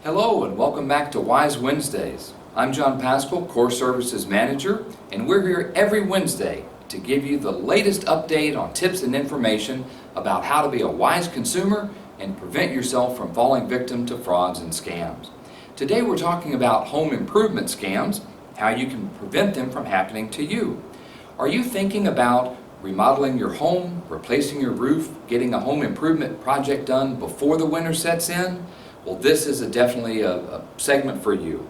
Hello and welcome back to Wise Wednesdays. I'm John Paschall, Core Services Manager, and we're here every Wednesday to give you the latest update on tips and information about how to be a wise consumer and prevent yourself from falling victim to frauds and scams. Today we're talking about home improvement scams, how you can prevent them from happening to you. Are you thinking about remodeling your home, replacing your roof, getting a home improvement project done before the winter sets in? Well, this is definitely a segment for you.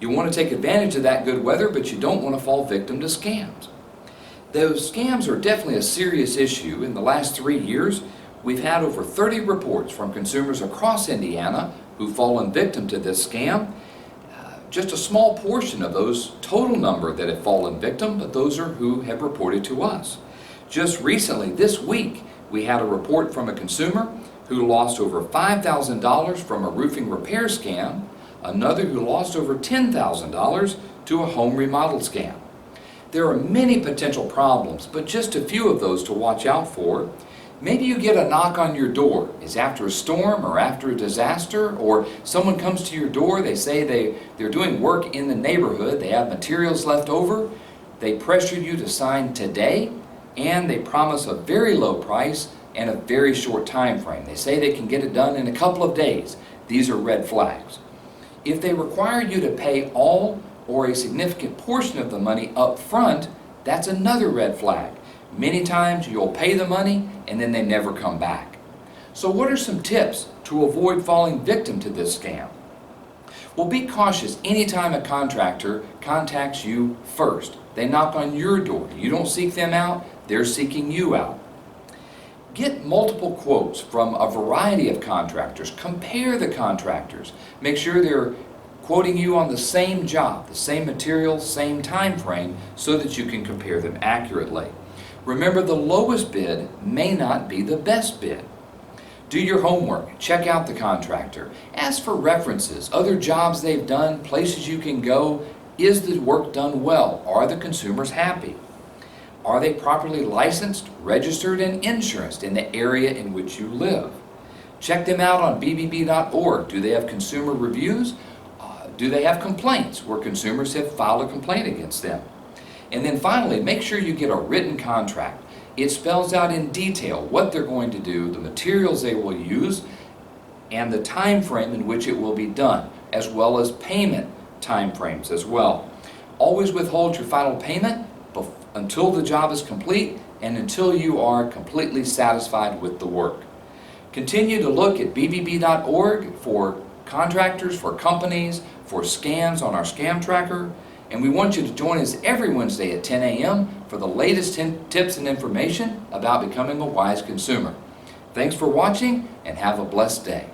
You want to take advantage of that good weather, but you don't want to fall victim to scams. Those scams are definitely a serious issue. In the last 3 years, we've had over 30 reports from consumers across Indiana who've fallen victim to this scam. Just a small portion of those total number that have fallen victim, but those are who have reported to us. Just recently, this week, we had a report from a consumer who lost over $5,000 from a roofing repair scam, another who lost over $10,000 to a home remodel scam. There are many potential problems, but just a few of those to watch out for. Maybe you get a knock on your door. It's after a storm or after a disaster, or someone comes to your door, they say they're doing work in the neighborhood, they have materials left over, they pressure you to sign today, and they promise a very low price and a very short time frame. They say they can get it done in a couple of days. These are red flags. If they require you to pay all or a significant portion of the money up front, that's another red flag. Many times you'll pay the money and then they never come back. So what are some tips to avoid falling victim to this scam? Well, be cautious anytime a contractor contacts you first. They knock on your door. You don't seek them out, they're seeking you out. Get multiple quotes from a variety of contractors. Compare the contractors. Make sure they're quoting you on the same job, the same material, same time frame, so that you can compare them accurately. Remember, the lowest bid may not be the best bid. Do your homework. Check out the contractor. Ask for references, other jobs they've done, places you can go. Is the work done well? Are the consumers happy? Are they properly licensed, registered, and insured in the area in which you live? Check them out on BBB.org. Do they have consumer reviews? Do they have complaints where consumers have filed a complaint against them? And then finally, make sure you get a written contract. It spells out in detail what they're going to do, the materials they will use, and the time frame in which it will be done, as well as payment time frames as well. Always withhold your final payment until the job is complete and until you are completely satisfied with the work. Continue to look at bbb.org for contractors, for companies, for scams on our scam tracker, and we want you to join us every Wednesday at 10 a.m. for the latest tips and information about becoming a wise consumer. Thanks for watching and have a blessed day.